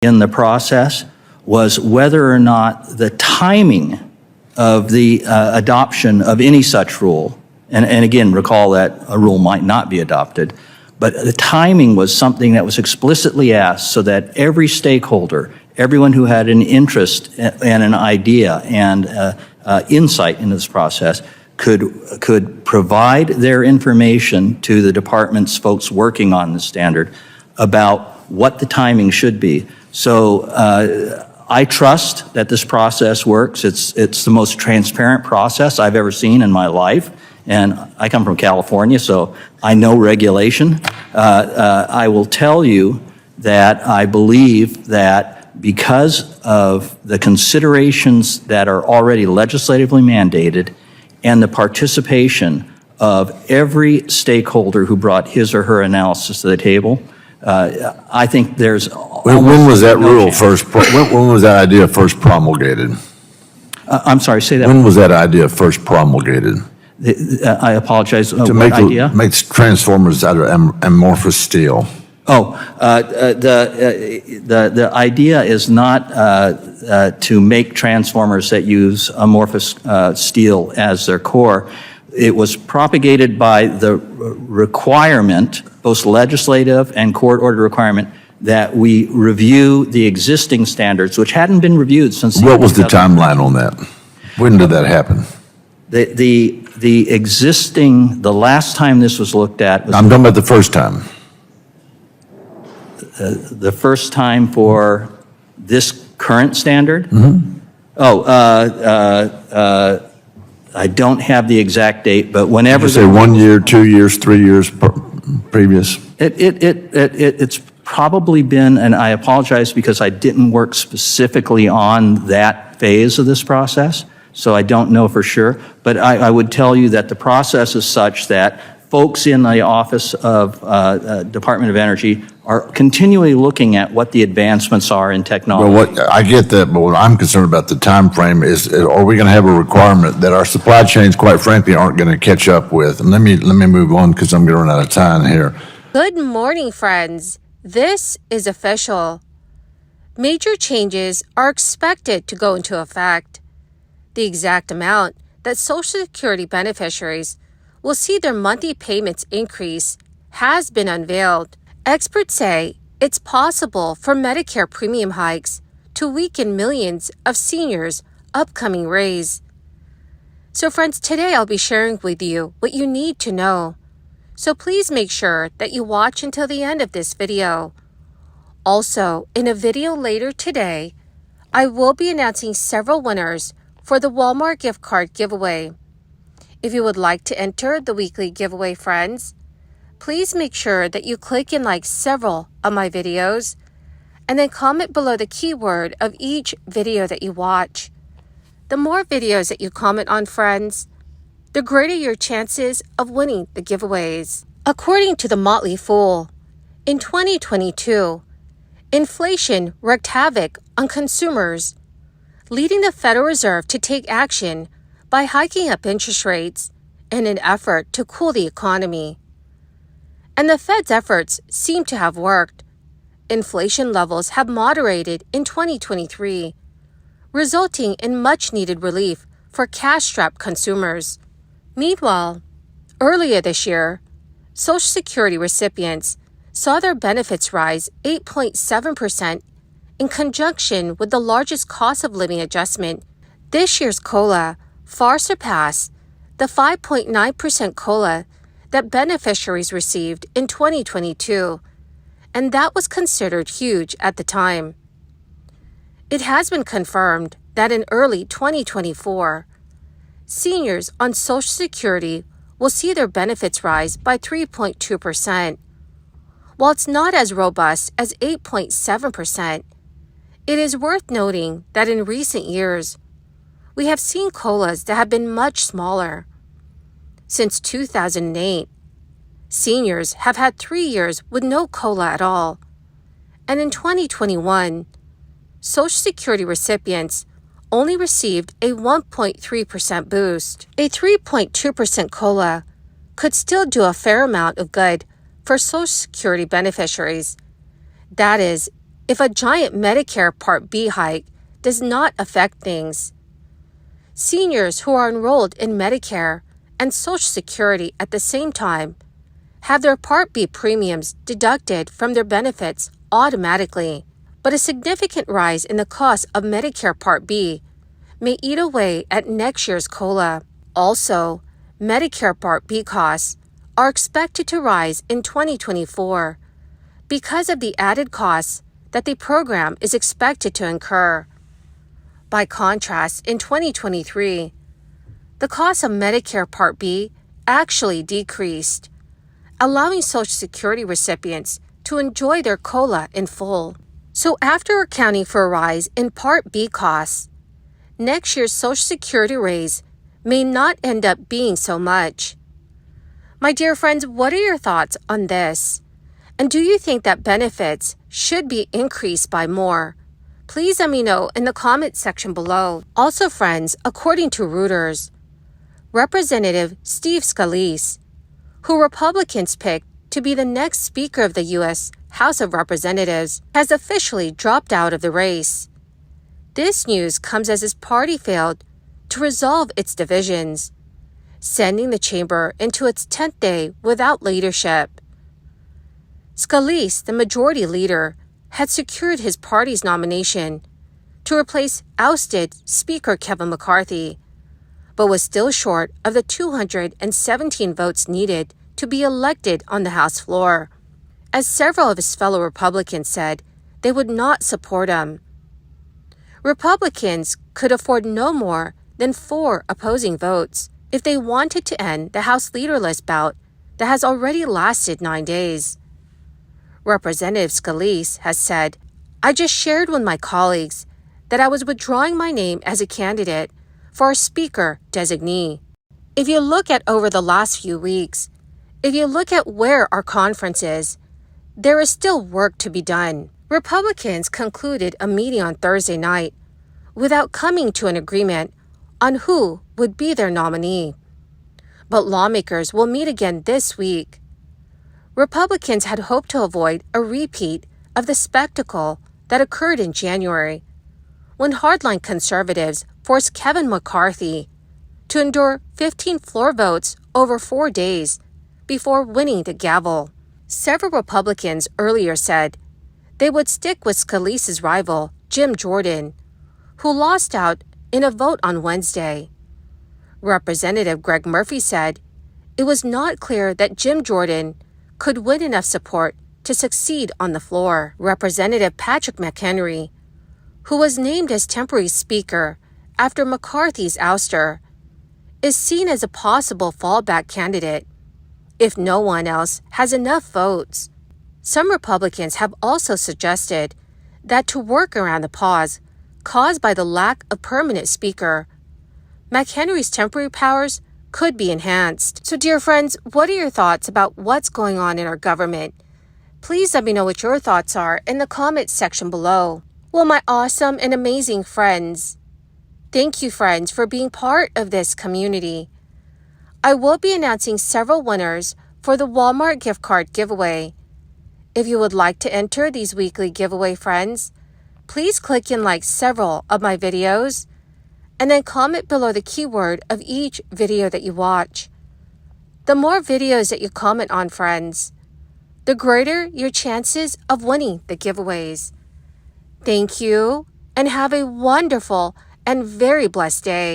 in the process was whether or not the timing of the adoption of any such rule, and again, recall that a rule might not be adopted, but the timing was something that was explicitly asked so that every stakeholder, everyone who had an interest and an idea and insight into this process could provide their information to the department's folks working on the standard about what the timing should be. So I trust that this process works. It's the most transparent process I've ever seen in my life. And I come from California, so I know regulation. I will tell you that I believe that because of the considerations that are already legislatively mandated and the participation of every stakeholder who brought his or her analysis to the table, I think there's when was that rule first, when was that idea first promulgated? I'm sorry, say that. When was that idea first promulgated? I apologize. To make transformers out of amorphous steel. Oh, the idea is not to make transformers that use amorphous steel as their core. It was propagated by the requirement, both legislative and court-ordered requirement, that we review the existing standards, which hadn't been reviewed since. What was the timeline on that? When did that happen? The existing, the last time this was looked at was... I'm talking about the first time. The first time for this current standard? Mm-hmm. Oh, I don't have the exact date, but whenever... Did you say 1 year, 2 years, 3 years previous? It's probably been, and I apologize because I didn't work specifically on that phase of this process, so I don't know for sure, but I would tell you that the process is such that folks in the Office of Department of Energy are continually looking at what the advancements are in technology. Well, I get that, but what I'm concerned about the time frame is, are we going to have a requirement that our supply chains, quite frankly, aren't going to catch up with? And let me move on because I'm going to run out of time here. Good morning, friends. This is official. Major changes are expected to go into effect. The exact amount that Social Security beneficiaries will see their monthly payments increase has been unveiled. Experts say it's possible for Medicare premium hikes to weaken millions of seniors' upcoming raise. So friends, today I'll be sharing with you what you need to know. So please make sure that you watch until the end of this video. Also, in a video later today, I will be announcing several winners for the Walmart gift card giveaway. If you would like to enter the weekly giveaway, friends, please make sure that you click and like several of my videos and then comment below the keyword of each video that you watch. The more videos that you comment on, friends, the greater your chances of winning the giveaways. According to the Motley Fool, in 2022, inflation wreaked havoc on consumers, leading the Federal Reserve to take action by hiking up interest rates in an effort to cool the economy. And the Fed's efforts seem to have worked. Inflation levels have moderated in 2023, resulting in much-needed relief for cash-strapped consumers. Meanwhile, earlier this year, Social Security recipients saw their benefits rise 8.7% in conjunction with the largest cost of living adjustment. This year's COLA far surpassed the 5.9% COLA that beneficiaries received in 2022, and that was considered huge at the time. It has been confirmed that in early 2024, seniors on Social Security will see their benefits rise by 3.2%. While it's not as robust as 8.7%, it is worth noting that in recent years, we have seen COLAs that have been much smaller. Since 2008, seniors have had 3 years with no COLA at all. And in 2021, Social Security recipients only received a 1.3% boost. A 3.2% COLA could still do a fair amount of good for Social Security beneficiaries. That is, if a giant Medicare Part B hike does not affect things. Seniors who are enrolled in Medicare and Social Security at the same time have their Part B premiums deducted from their benefits automatically, but a significant rise in the cost of Medicare Part B may eat away at next year's COLA. Also, Medicare Part B costs are expected to rise in 2024 because of the added costs that the program is expected to incur. By contrast, in 2023, the cost of Medicare Part B actually decreased, allowing Social Security recipients to enjoy their COLA in full. So after accounting for a rise in Part B costs, next year's Social Security raise may not end up being so much. My dear friends, what are your thoughts on this? And do you think that benefits should be increased by more? Please let me know in the comment section below. Also, friends, according to Reuters, Representative Steve Scalise, who Republicans picked to be the next Speaker of the U.S. House of Representatives, has officially dropped out of the race. This news comes as his party failed to resolve its divisions, sending the chamber into its 10th day without leadership. Scalise, the majority leader, had secured his party's nomination to replace ousted Speaker Kevin McCarthy, but was still short of the 217 votes needed to be elected on the House floor, as several of his fellow Republicans said they would not support him. Republicans could afford no more than 4 opposing votes if they wanted to end the House leaderless bout that has already lasted 9 days. Representative Scalise has said, "I just shared with my colleagues that I was withdrawing my name as a candidate for our Speaker designee." If you look at over the last few weeks, if you look at where our conference is, there is still work to be done. Republicans concluded a meeting on Thursday night without coming to an agreement on who would be their nominee. But lawmakers will meet again this week. Republicans had hoped to avoid a repeat of the spectacle that occurred in January, when hardline conservatives forced Kevin McCarthy to endure 15 floor votes over 4 days before winning the gavel. Several Republicans earlier said they would stick with Scalise's rival, Jim Jordan, who lost out in a vote on Wednesday. Representative Greg Murphy said it was not clear that Jim Jordan could win enough support to succeed on the floor. Representative Patrick McHenry, who was named as temporary speaker after McCarthy's ouster, is seen as a possible fallback candidate if no one else has enough votes. Some Republicans have also suggested that to work around the pause caused by the lack of permanent speaker, McHenry's temporary powers could be enhanced. So, dear friends, what are your thoughts about what's going on in our government? Please let me know what your thoughts are in the comments section below. Well, my awesome and amazing friends, thank you, friends, for being part of this community. I will be announcing several winners for the Walmart gift card giveaway. If you would like to enter these weekly giveaway, friends, please click and like several of my videos, and then comment below the keyword of each video that you watch. The more videos that you comment on, friends, the greater your chances of winning the giveaways. Thank you, and have a wonderful and very blessed day.